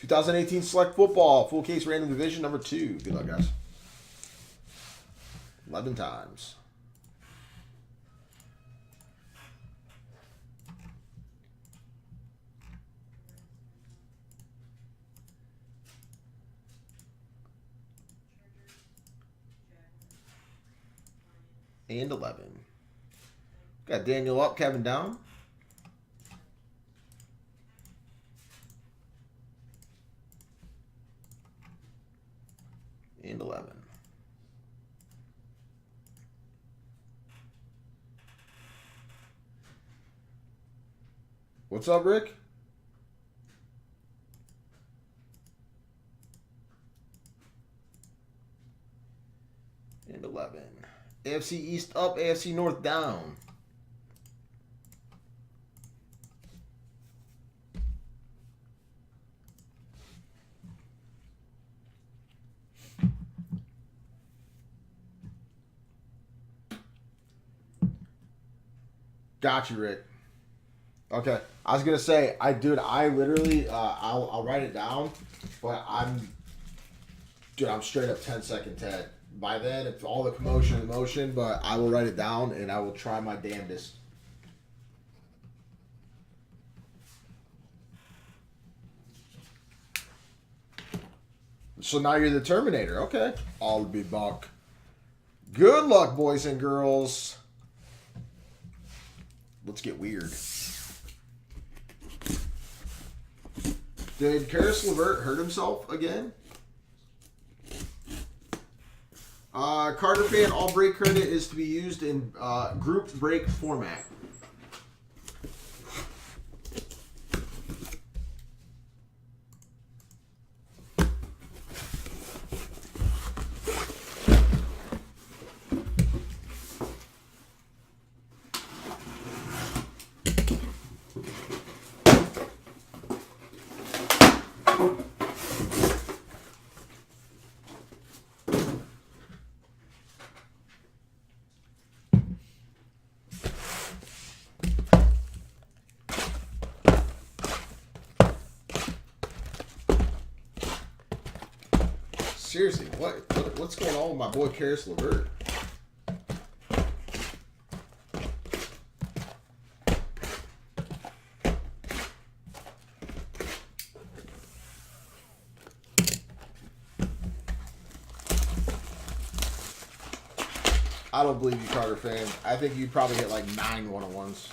2018 Select Football, full case random division number 2. Good luck, guys. 11 times. And 11. Got Daniel up, Kevin down. And 11. What's up, Rick? And 11. AFC East up, AFC North down. Got you, Rick. Okay, I was gonna say, I literally, I'll write it down, but I'm straight up 10-second Ted. By then, it's all the commotion and emotion, but I will write it down and I will try my damnedest. So now you're the Terminator. Okay, I'll be back. Good luck, boys and girls. Let's get weird. Did Karis LeVert hurt himself again? Carter fan, all break credit is to be used in group break format. Seriously, what's going on with my boy Karis LeVert? I don't believe you, Carter fan. I think you probably hit like 9 one-on-ones.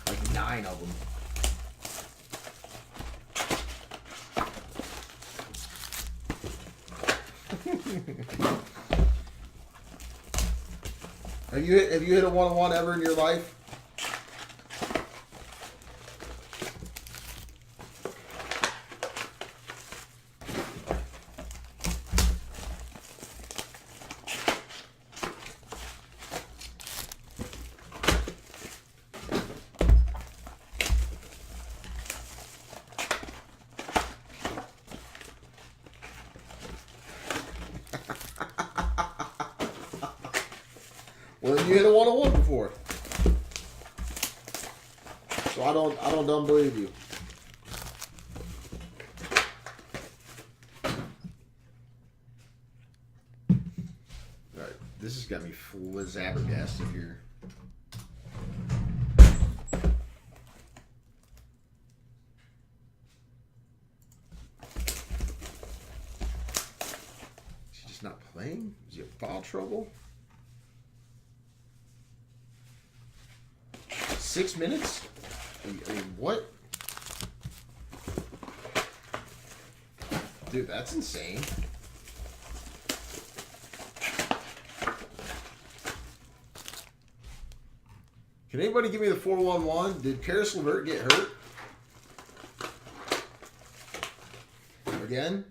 Like 9 of them. Have you hit a one-on-one ever in your life? Well, you hit a one-on-one before, so I don't believe you. All right, this has got me flabbergasted here. Is he just not playing? Is he in foul trouble? 6 minutes? I mean, what? Dude, that's insane. Can anybody give me the 411? Did Karis LeVert get hurt? Again?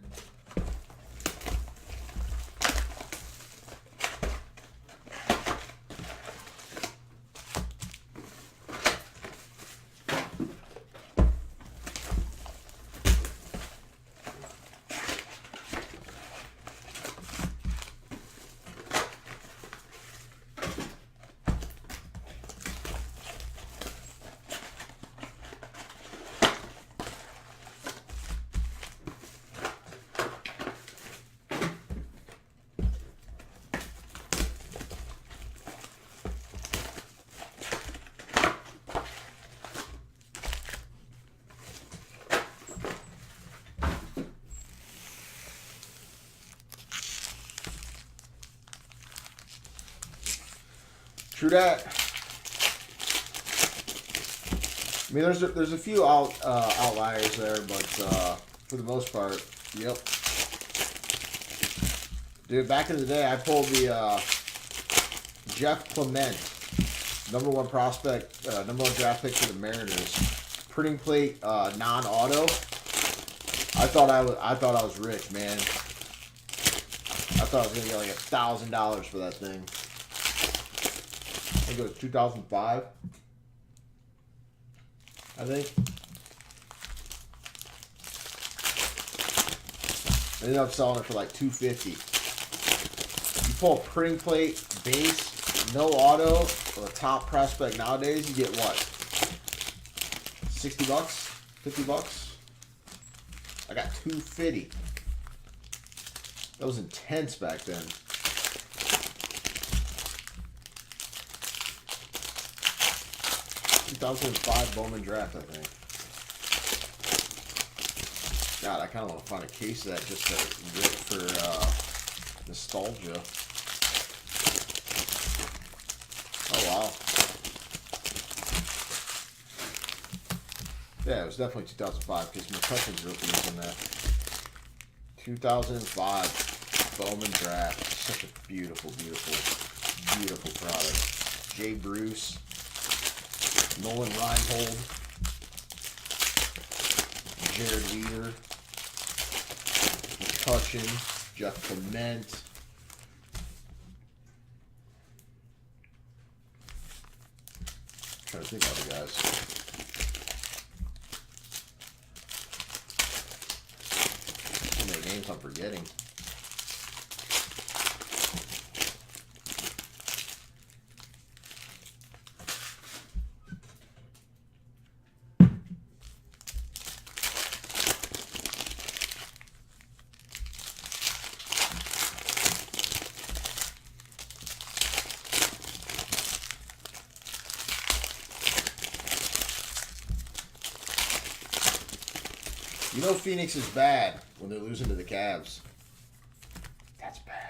True that. I mean, there's a few outliers there, but for the most part, yep. Dude, back in the day, I pulled the Jeff Clement, #1 prospect, #1 draft pick for the Mariners, printing plate, non-auto. I thought I was rich, man. I thought I was gonna get like $1,000 for that thing. I think it was 2005. I think. I ended up selling it for like $250. You pull a printing plate, base, no auto, for the top prospect nowadays, you get what? 60 bucks? 50 bucks? I got $250. That was intense back then. 2005 Bowman draft, I think. God, I kind of want to find a case of that just to rip for nostalgia. Oh, wow. Yeah, it was definitely 2005 because McCutcheon's rookie was in that. 2005 Bowman draft. Such a beautiful, beautiful, beautiful product. Jay Bruce. Nolan Reinhold, Jared Weeder, McCutcheon, Jeff Clement. I'm trying to think of other guys. So many names I'm forgetting. You know Phoenix is bad when they're losing to the Cavs. That's bad.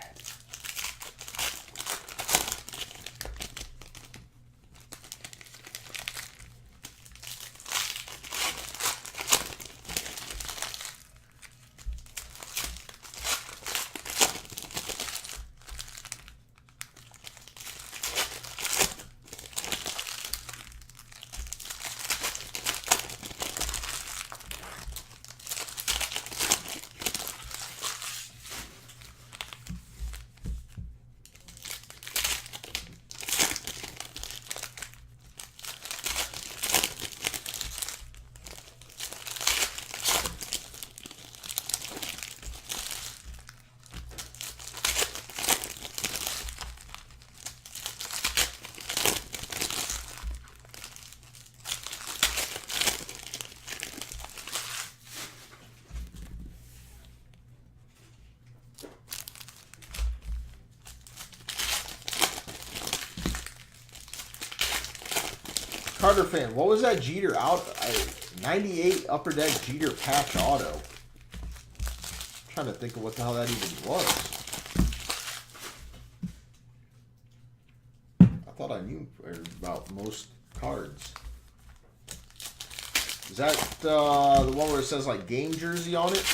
Carter fan, what was that Jeter out? 98 Upper Deck Jeter patch auto. I'm trying to think of what the hell that even was. I thought I knew about most cards. Is that the one where it says like game jersey on it?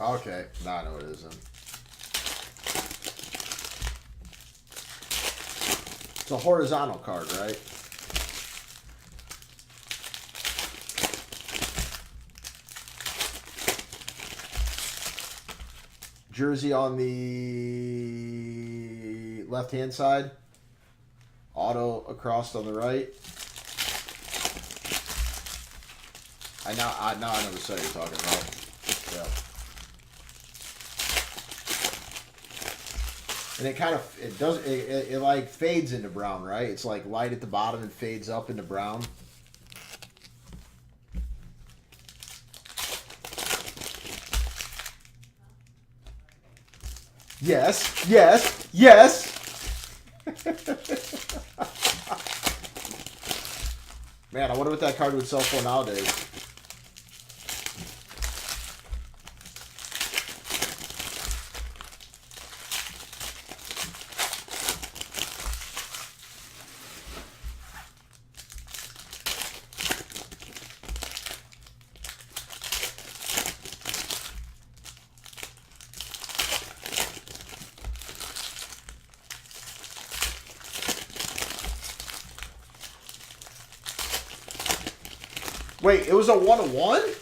Okay, now I know it isn't. It's a horizontal card, right? Jersey on the left-hand side. Auto across on the right. Now I know the set you're talking about. Yeah. And it kind of, it like fades into brown, right? It's like light at the bottom and fades up into brown. Yes. Yes. Yes. Man, I wonder what that card would sell for nowadays. Wait, it was a 1-of-1?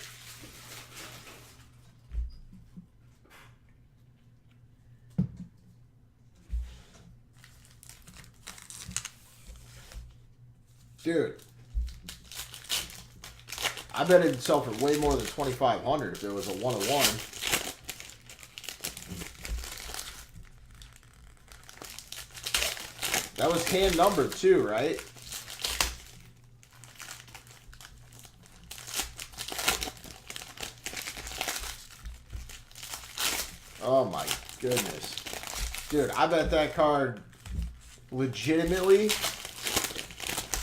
Dude. I bet it'd sell for way more than $2,500 if it was a 1-of-1. That was hand numbered too, right? Oh my goodness. Dude, I bet that card legitimately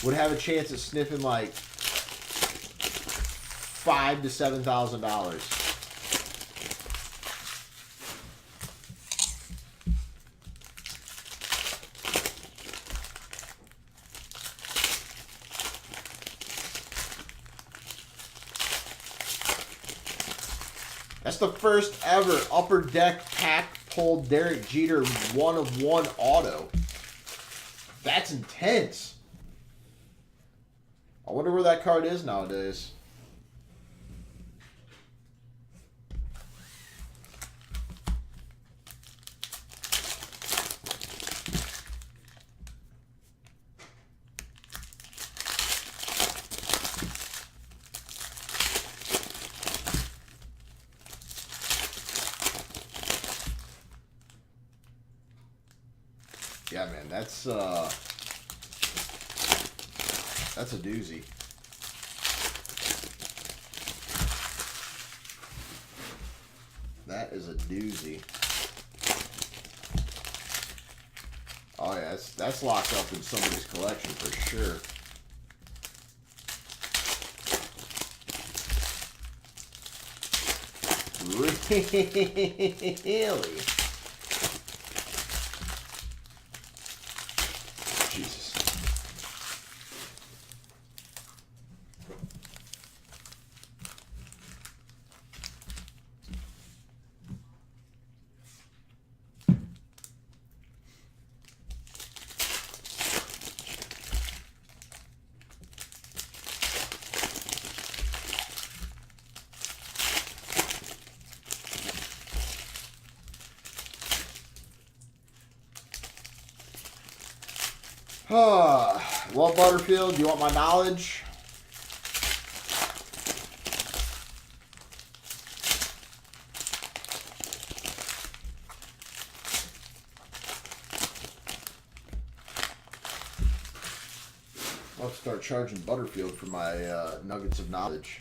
would have a chance of sniffing like $5,000 to $7,000. That's the first ever Upper Deck pack pulled Derek Jeter 1-of-1 auto. That's intense. I wonder where that card is nowadays. Yeah, man, that's a doozy. That is a doozy. Oh yeah, that's locked up in somebody's collection for sure. Really? Jesus. Well, Butterfield, do you want my knowledge? I'll start charging Butterfield for my nuggets of knowledge.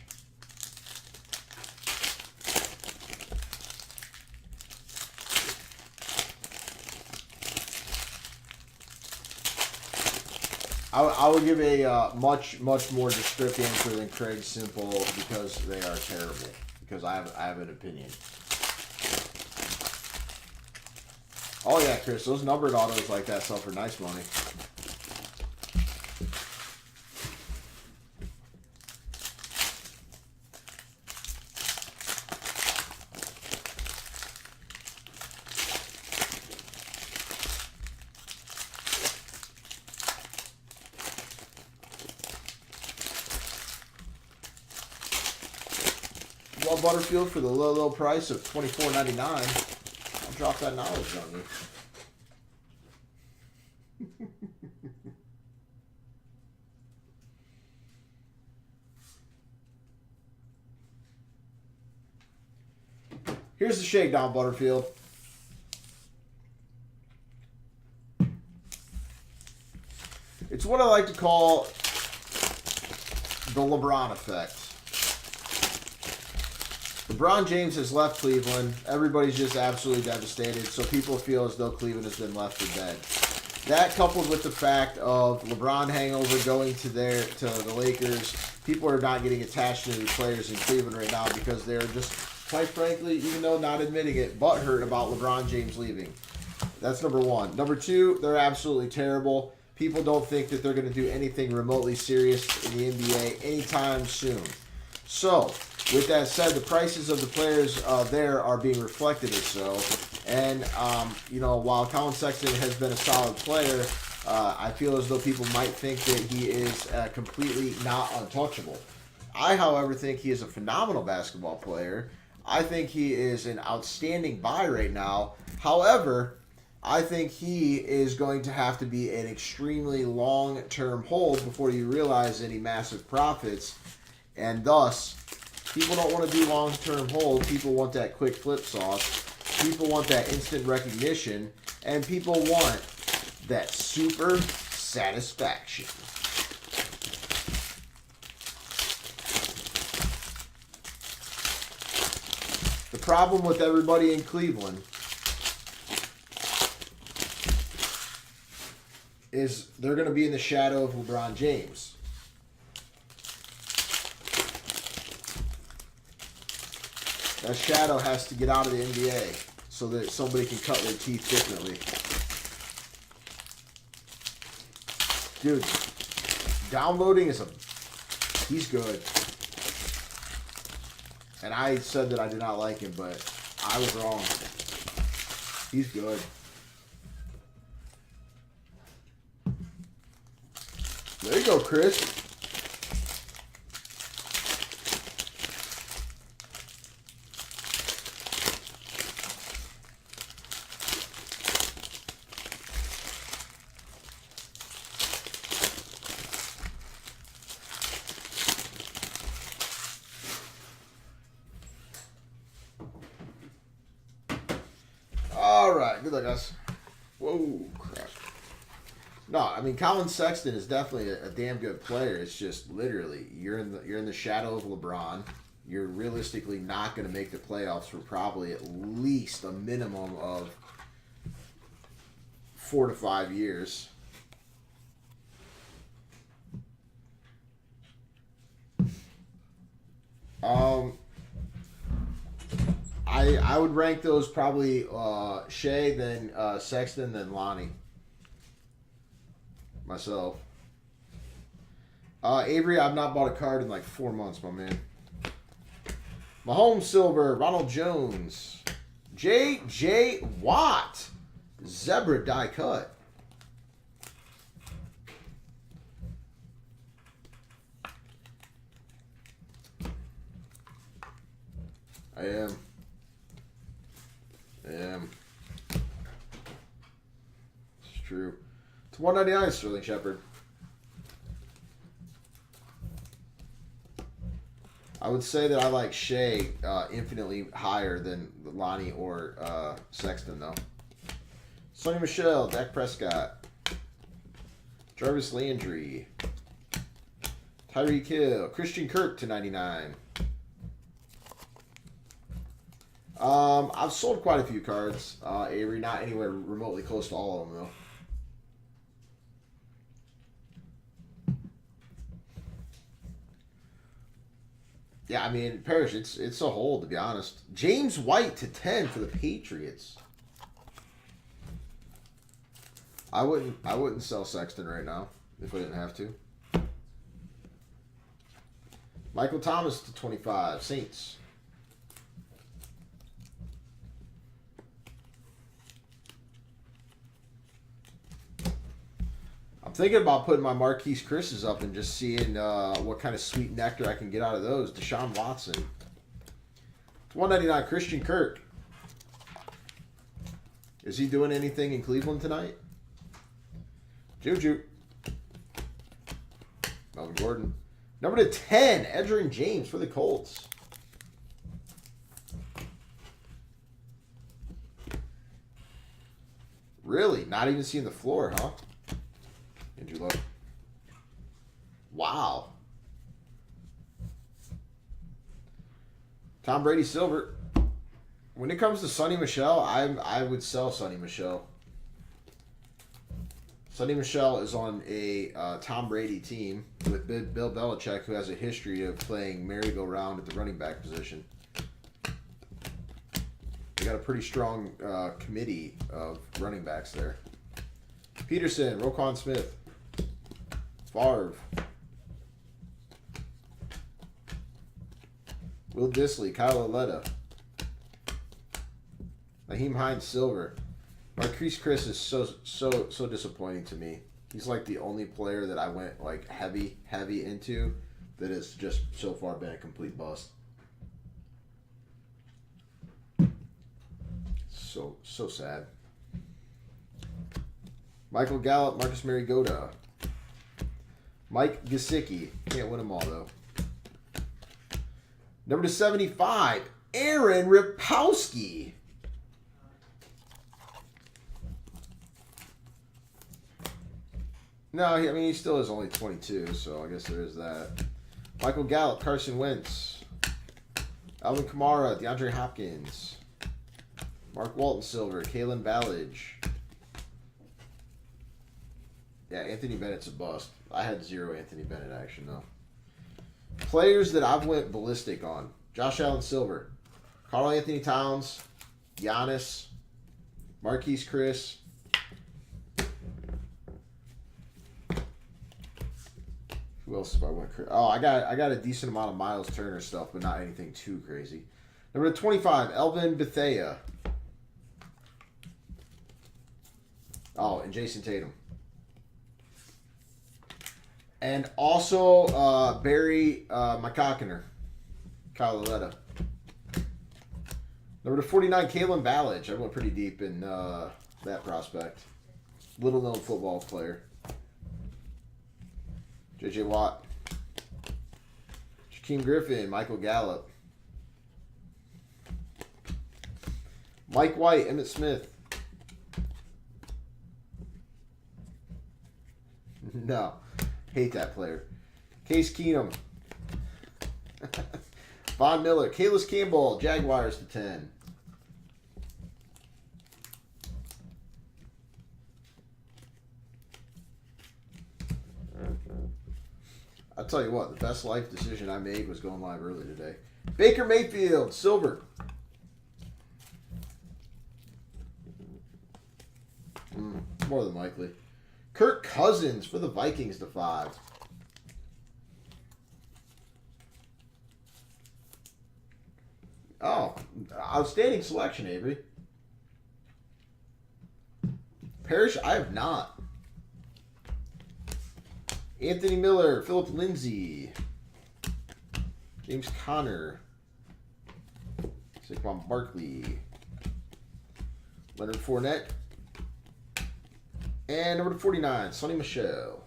I would give a much more descriptive answer than Craig's simple because they are terrible. Because I have an opinion. Oh yeah, Chris, those numbered autos like that sell for nice money. Well, Butterfield, for the low price of $24.99, I'll drop that knowledge on you. Here's the shakedown, Butterfield. It's what I like to call the LeBron effect. LeBron James has left Cleveland. Everybody's just absolutely devastated. So people feel as though Cleveland has been left for dead. That coupled with the fact of LeBron hangover going to the Lakers, people are not getting attached to the players in Cleveland right now because they're just, quite frankly, even though not admitting it, butthurt about LeBron James leaving. That's number one. Number two, they're absolutely terrible. People don't think that they're going to do anything remotely serious in the NBA anytime soon. So, with that said, the prices of the players there are being reflected as so. And, while Colin Sexton has been a solid player, I feel as though people might think that he is completely not untouchable. I, however, think he is a phenomenal basketball player. I think he is an outstanding buy right now. However, I think he is going to have to be an extremely long-term hold before you realize any massive profits. And thus, people don't want to do long-term hold. People want that quick flip sauce. People want that instant recognition. And people want that super satisfaction. The problem with everybody in Cleveland is they're going to be in the shadow of LeBron James. That shadow has to get out of the NBA so that somebody can cut their teeth differently. Dude, downloading he's good. And I said that I did not like him, but I was wrong. He's good. There you go, Chris. All right, good luck, guys. Whoa, crap. No, I mean Colin Sexton is definitely a damn good player. It's just literally you're in the shadow of LeBron. You're realistically not going to make the playoffs for probably at least a minimum of 4 to 5 years. I would rank those probably Shea, then Sexton, then Lonnie. Myself. Avery, I've not bought a card in like 4 months, my man. Mahomes Silver, Ronald Jones, J.J. Watt, Zebra die cut. I am. It's true. It's $1.99, Sterling Shepard. I would say that I like Shea infinitely higher than Lonnie or Sexton, though. Sonny Michel, Dak Prescott, Jarvis Landry, Tyreek Hill, Christian Kirk to 99. I've sold quite a few cards, Avery. Not anywhere remotely close to all of them, though. Yeah, I mean, Parrish, it's a hold, to be honest. James White to 10 for the Patriots. I wouldn't sell Sexton right now if I didn't have to. Michael Thomas to 25, Saints. I'm thinking about putting my Marquise Chris's up and just seeing what kind of sweet nectar I can get out of those. Deshaun Watson. It's $1.99. Christian Kirk. Is he doing anything in Cleveland tonight? Juju. Melvin Gordon. Number to 10, Edgerrin James for the Colts. Really? Not even seeing the floor, huh? Andrew Luck. Wow. Tom Brady silver. When it comes to Sonny Michel, I would sell Sonny Michel. Sonny Michel is on a Tom Brady team with Bill Belichick, who has a history of playing merry-go-round at the running back position. They got a pretty strong committee of running backs there. Peterson, Roquan Smith, Favre, Will Dissly, Kyle Aletta, Naheem Hines silver. Marquise Chris is so disappointing to me. He's like the only player that I went like heavy into that has just so far been a complete bust. So sad. Michael Gallup, Marcus Mariota, Mike Gesicki. Can't win them all though. Number 75, Aaron Ripkowski. No, I mean, he still is only 22, so I guess there is that. Michael Gallup, Carson Wentz, Alvin Kamara, DeAndre Hopkins, Mark Walton silver, Kalen Ballage. Yeah, Anthony Bennett's a bust. I had 0 Anthony Bennett action, though. Players that I've went ballistic on. Josh Allen silver, Karl Anthony Towns, Giannis, Marquise Chris, who else if I went crazy? Oh, I got a decent amount of Miles Turner stuff, but not anything too crazy. Number 25, Elvin Bethea. Oh, and Jason Tatum. And also Barry McCockiner. Kyle Aletta. Number 49, Kalen Ballage. I went pretty deep in that prospect. Little known football player. J.J. Watt, Shaquem Griffin, Michael Gallup, Mike White, Emmitt Smith. No, hate that player. Case Keenum, Von Miller, Kalis Campbell, Jaguars to 10. I'll tell you what, the best life decision I made was going live early today. Baker Mayfield, silver. More than likely. Kirk Cousins for the Vikings to 5. Oh, outstanding selection, Avery. Parrish, I have not. Anthony Miller, Philip Lindsay, James Conner, Saquon Barkley, Leonard Fournette, and number 49, Sonny Michel.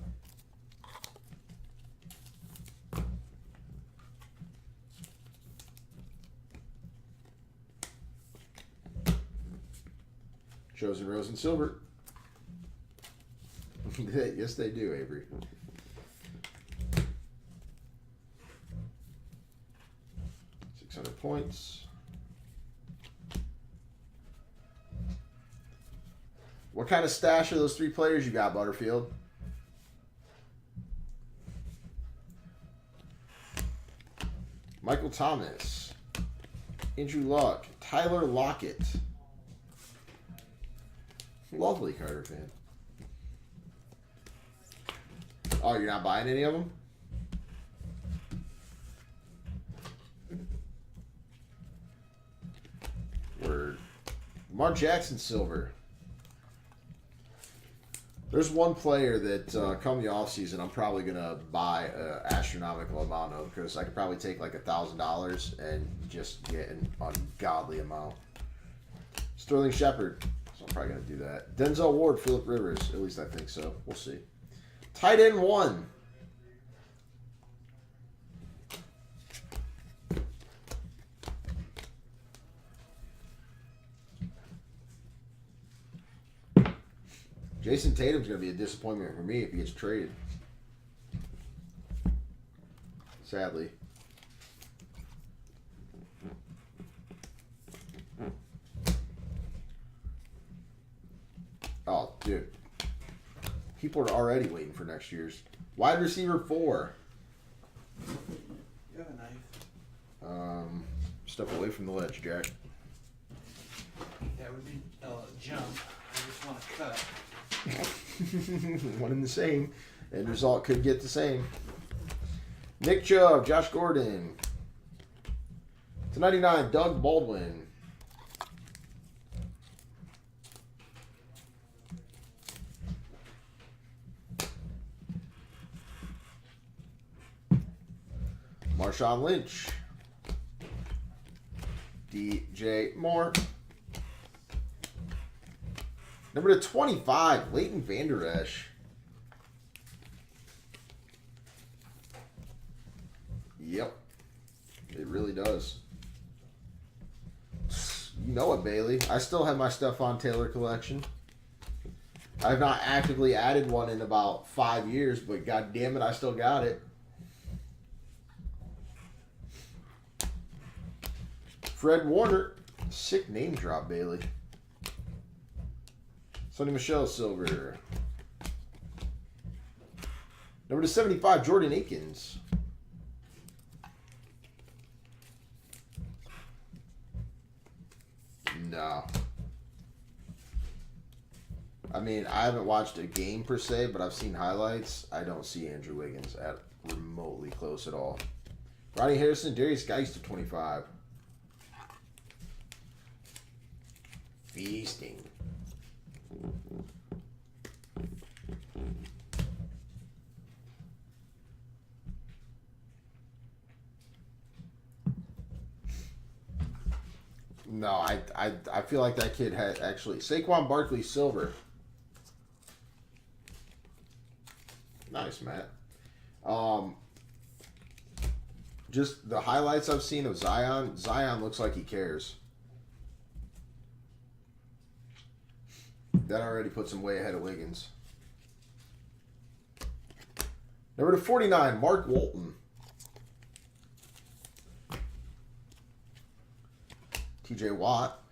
Chosen Rose and Silver. Yes, they do, Avery. 600 points. What kind of stash are those 3 players you got, Butterfield? Michael Thomas, Andrew Luck, Tyler Lockett. Lovely Carter fan. Oh, you're not buying any of them? Word. Mark Jackson silver. There's one player that come the offseason I'm probably going to buy an astronomical amount of because I could probably take like $1,000 and just get an ungodly amount. Sterling Shepard. So I'm probably going to do that. Denzel Ward, Phillip Rivers. At least I think so. We'll see. Tight end 1. Jason Tatum's going to be a disappointment for me if he gets traded. Sadly. Oh, dude. People are already waiting for next year's. Wide receiver 4. You have a knife. Step away from the ledge, Jack. That would be a jump. I just want to cut. One and the same. End result could get the same. Nick Chubb, Josh Gordon. To 99, Doug Baldwin. Marshawn Lynch. DJ Moore. Number to 25, Leighton Vander Esch. Yep. It really does. You know it, Bailey. I still have my Stephon Taylor collection. I've not actively added one in about 5 years, but god damn it, I still got it. Fred Warner. Sick name drop, Bailey. Sonny Michel Silver. Number to 75, Jordan Akins. No. I mean, I haven't watched a game per se, but I've seen highlights. I don't see Andrew Wiggins at remotely close at all. Ronnie Harrison, Darius Geist to 25. Feasting. No, I feel like that kid had actually Saquon Barkley Silver. Nice, Matt. Just the highlights I've seen of Zion. Zion looks like he cares. That already puts him way ahead of Wiggins. Number to 49, Mark Walton. TJ Watt.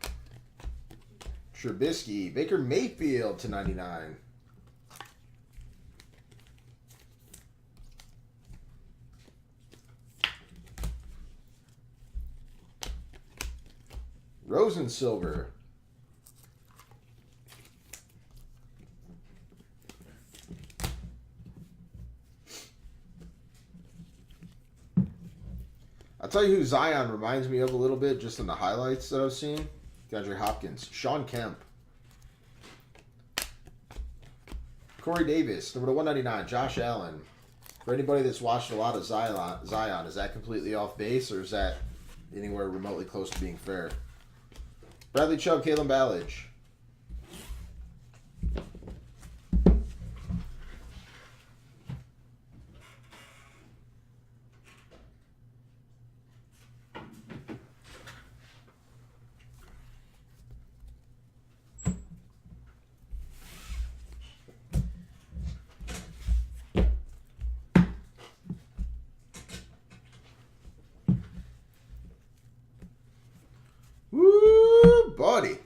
Trubisky. Baker Mayfield to 99. Rosen Silver. I'll tell you who Zion reminds me of a little bit, just in the highlights that I've seen. DeAndre Hopkins. Sean Kemp. Corey Davis. Number to 199, Josh Allen. For anybody that's watched a lot of Zion, is that completely off base, or is that anywhere remotely close to being fair? Bradley Chubb, Kalen Ballage. Woo, buddy.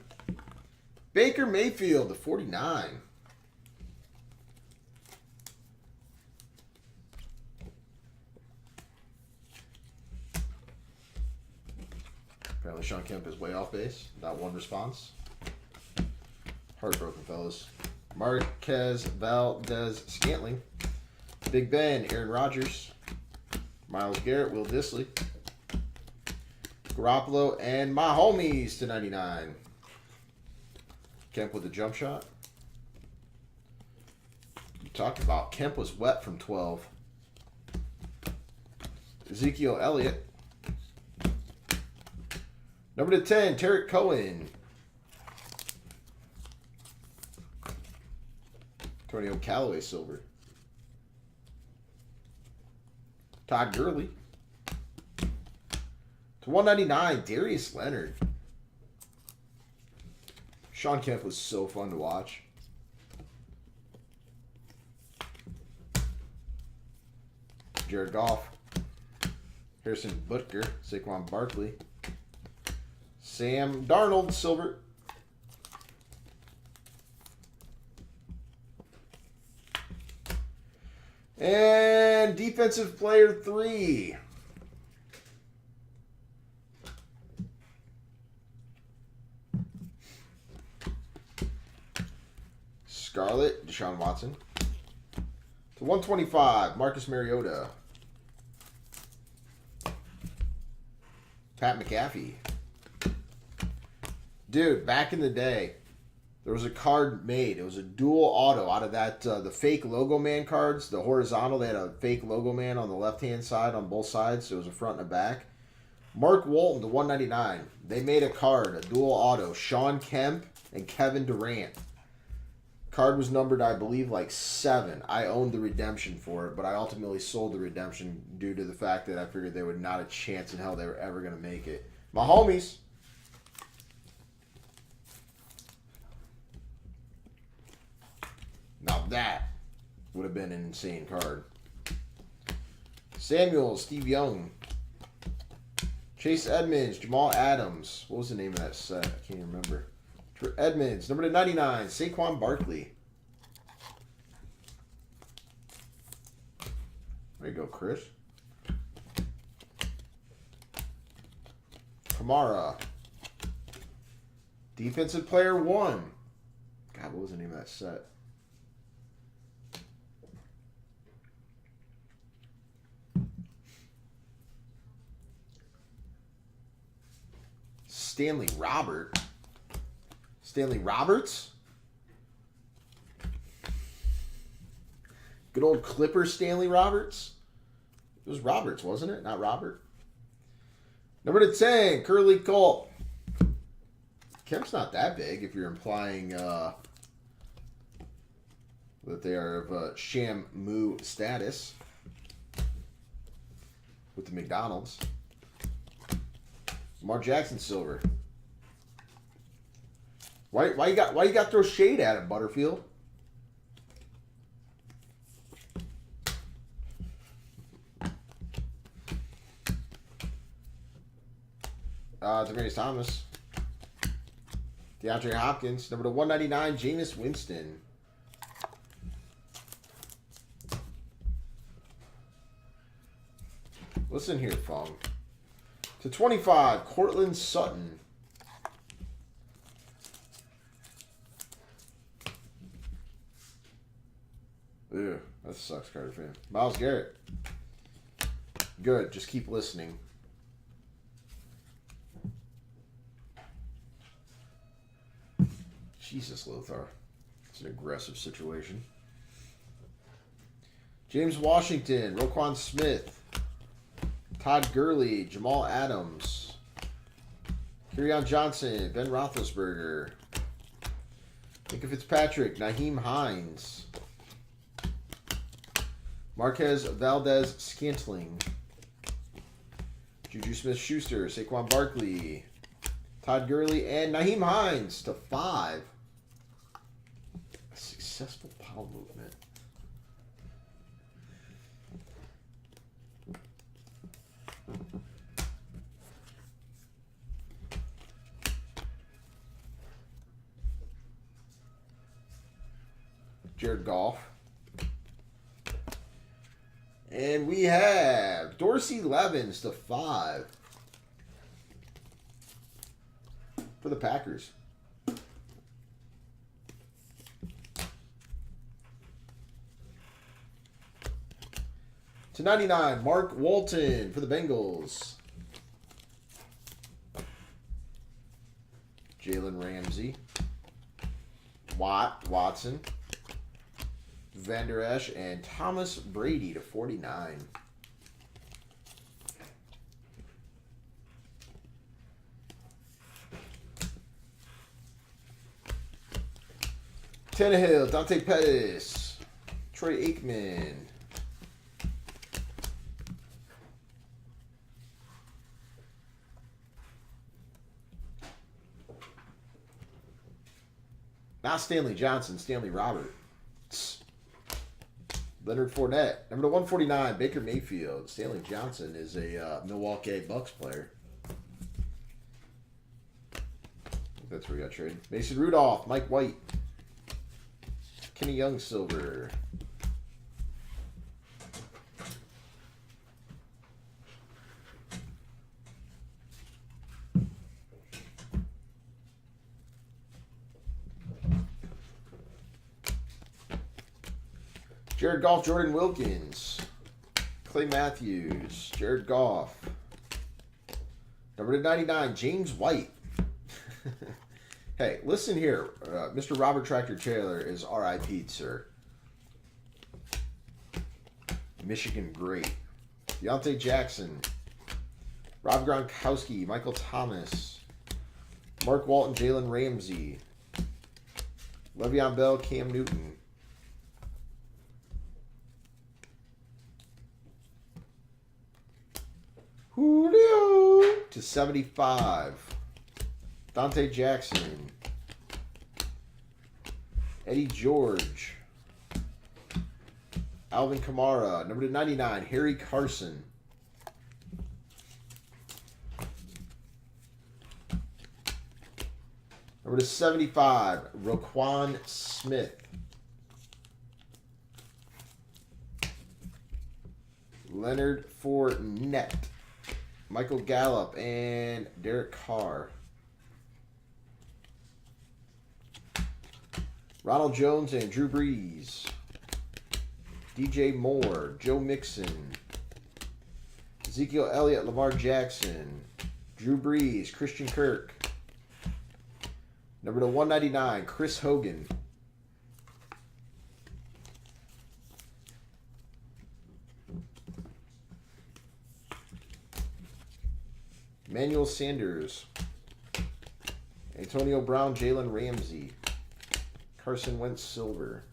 Baker Mayfield, the 49. Apparently Sean Kemp is way off base. Not one response. Heartbroken, fellas. Marquez Valdez Scantling. Big Ben, Aaron Rodgers. Myles Garrett, Will Dissly. Garoppolo and my homies to 99. Kemp with a jump shot. You talked about Kemp was wet from 12. Ezekiel Elliott. Number to 10, Tarek Cohen. Antonio Callaway Silver. Todd Gurley. To 199, Darius Leonard. Sean Kemp was so fun to watch. Jared Goff. Harrison Butker. Saquon Barkley. Sam Darnold, Silver. And defensive player 3. Scarlet, Deshaun Watson. To 125, Marcus Mariota. Pat McAfee. Dude, back in the day, there was a card made. It was a dual auto out of that, the fake Logo Man cards, the horizontal. They had a fake Logo Man on the left-hand side on both sides, so it was a front and a back. Mark Walton to 199. They made a card, a dual auto, Sean Kemp and Kevin Durant. Card was numbered, I believe, like 7. I owned the redemption for it, but I ultimately sold the redemption due to the fact that I figured they would not a chance in hell they were ever going to make it. My homies. Now that would have been an insane card. Samuel, Steve Young. Chase Edmonds, Jamal Adams. What was the name of that set? I can't even remember. For Edmonds, number 99, Saquon Barkley. There you go, Chris. Kamara. Defensive player 1. God, what was the name of that set? Stanley Roberts. Good old Clipper Stanley Roberts. It was Roberts, wasn't it? Not Robert. Number 10, Curly Colt. Kemp's not that big if you're implying that they are of Shamu status with the McDonald's. Lamar Jackson silver. Why you got to throw shade at him, Butterfield? Demaryius Thomas. DeAndre Hopkins. Number 199, Jameis Winston. Listen here, Fung. To 25, Cortland Sutton. Ew, that sucks, Carter fan. Myles Garrett. Good, just keep listening. Jesus, Lothar. It's an aggressive situation. James Washington, Roquan Smith. Todd Gurley, Jamal Adams, Kerryon Johnson, Ben Roethlisberger, Minka Fitzpatrick, Nyheim Hines, Marquez Valdez Scantling, Juju Smith-Schuster, Saquon Barkley, Todd Gurley, and Nyheim Hines to 5. A successful power movement. Jared Goff. And we have Dorsey Levens to 5 for the Packers. To 99, Mark Walton for the Bengals. Jalen Ramsey. Watson. Van Der Esch and Thomas Brady to 49. Tannehill, Dante Pettis, Troy Aikman. Not Stanley Johnson, Stanley Roberts. Leonard Fournette. Number 149, Baker Mayfield. Stanley Johnson is a Milwaukee Bucks player. I think that's where he got traded. Mason Rudolph, Mike White. Kenny Young silver. Jared Goff, Jordan Wilkins. Clay Matthews, Jared Goff. Number to 99, James White. Hey, listen here. Mr. Robert Tractor Taylor is RIP'd, sir. Michigan great. Deontay Jackson. Rob Gronkowski, Michael Thomas. Mark Walton, Jalen Ramsey. Le'Veon Bell, Cam Newton. Julio to 75. Dante Jackson. Eddie George. Alvin Kamara. Number to 99, Harry Carson. Number to 75, Roquan Smith. Leonard Fournette. Michael Gallup and Derek Carr. Ronald Jones and Drew Brees. DJ Moore, Joe Mixon. Ezekiel Elliott, Lamar Jackson. Drew Brees, Christian Kirk. Number to 199, Chris Hogan. Emmanuel Sanders. Antonio Brown, Jalen Ramsey. Carson Wentz silver.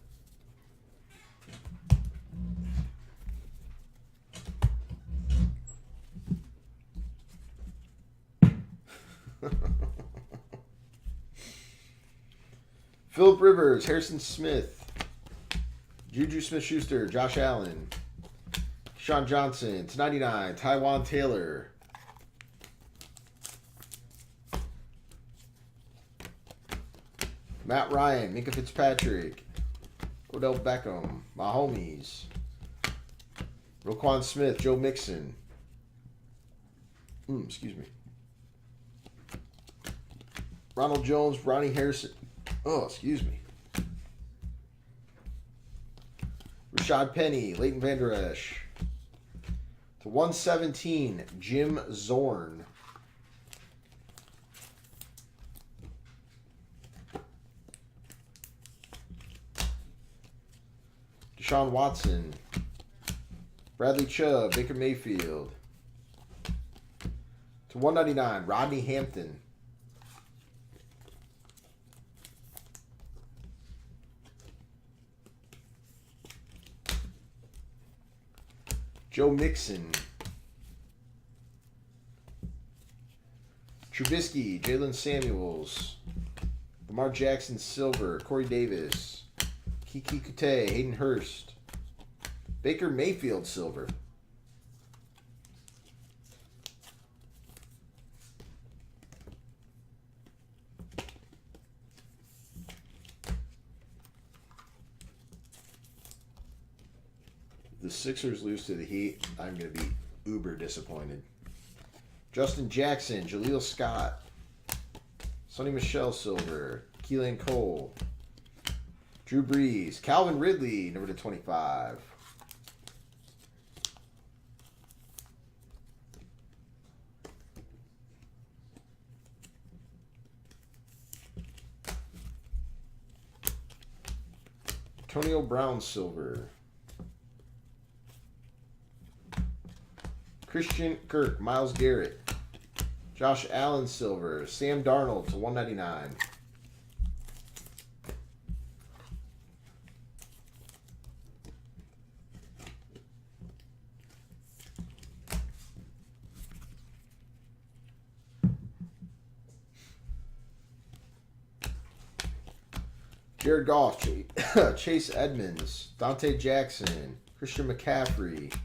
Phillip Rivers, Harrison Smith, Juju Smith-Schuster, Josh Allen, Sean Johnson, to 99, Taiwan Taylor. Matt Ryan, Minka Fitzpatrick, Odell Beckham, my homies. Roquan Smith, Joe Mixon. Excuse me. Ronald Jones, Ronnie Harrison. Oh, excuse me. Rashad Penny, Leighton Vander Esch. To 117, Jim Zorn. Deshaun Watson. Bradley Chubb, Baker Mayfield. To 199, Rodney Hampton. Joe Mixon. Trubisky, Jalen Samuels. Lamar Jackson silver. Corey Davis. Kiki Kute, Hayden Hurst. Baker Mayfield silver. The Sixers lose to the Heat, I'm going to be uber disappointed. Justin Jackson, Jaleel Scott, Sonny Michel silver, Keelan Cole, Drew Brees, Calvin Ridley, number to 25. Antonio Brown silver. Christian Kirk, Myles Garrett, Josh Allen silver, Sam Darnold to 199. Jared Goff, Chase Edmonds, Dante Jackson, Christian McCaffrey.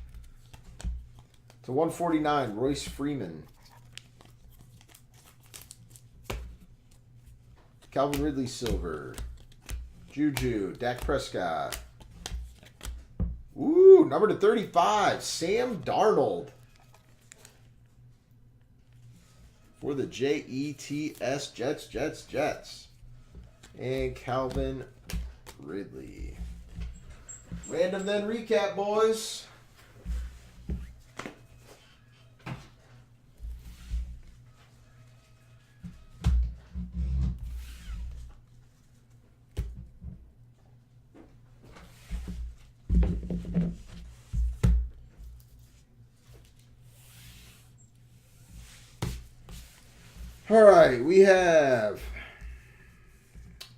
To 149, Royce Freeman. Calvin Ridley silver. Juju, Dak Prescott. Ooh, number to 35, Sam Darnold. For the Jets, Jets. And Calvin Ridley. Random then recap, boys. All right, we have,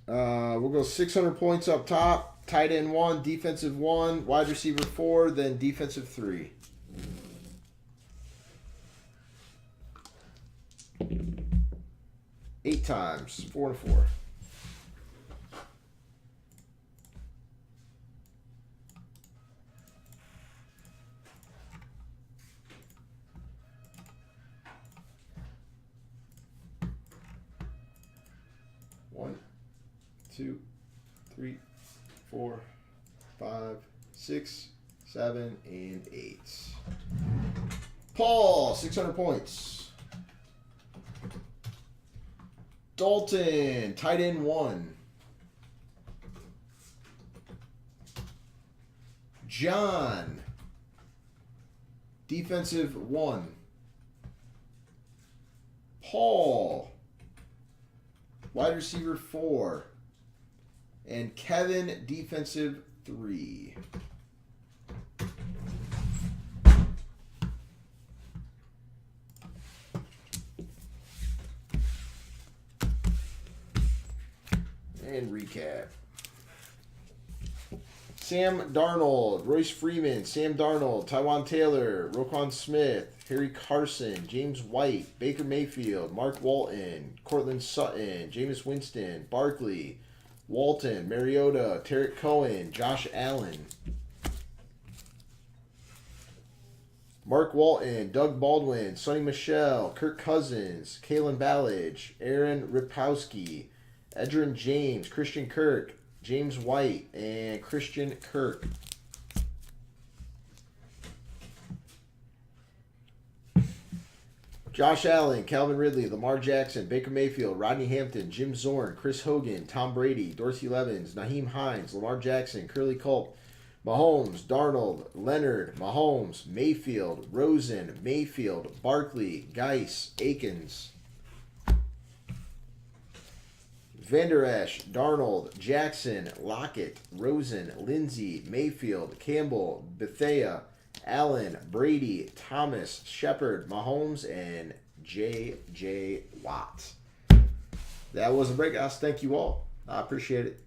we'll go 600 points up top, tight end 1, defensive 1, wide receiver 4, then defensive 3. Eight times, 4 and 4. One, 2, 3, 4, 5, 6, 7, and 8. Paul, 600 points. Dalton, tight end 1. John, defensive 1. Paul, wide receiver 4. And Kevin, defensive 3. And recap. Sam Darnold, Royce Freeman, Sam Darnold, Tywan Taylor, Roquan Smith, Harry Carson, James White, Baker Mayfield, Mark Walton, Cortland Sutton, Jameis Winston, Barkley, Walton, Mariota, Tarek Cohen, Josh Allen, Mark Walton, Doug Baldwin, Sonny Michel, Kirk Cousins, Kalen Ballage, Aaron Ripkowski, Edgerrin James, Christian Kirk, James White, and Christian Kirk. Josh Allen, Calvin Ridley, Lamar Jackson, Baker Mayfield, Rodney Hampton, Jim Zorn, Chris Hogan, Tom Brady, Dorsey Levens, Naheem Hines, Lamar Jackson, Curly Culp, Mahomes, Darnold, Leonard, Mahomes, Mayfield, Rosen, Mayfield, Barkley, Geis, Akins, Vander Esch, Darnold, Jackson, Lockett, Rosen, Lindsey, Mayfield, Campbell, Bethea, Allen, Brady, Thomas, Shepard, Mahomes, and J.J. Watt. That was a break, guys. Thank you all. I appreciate it.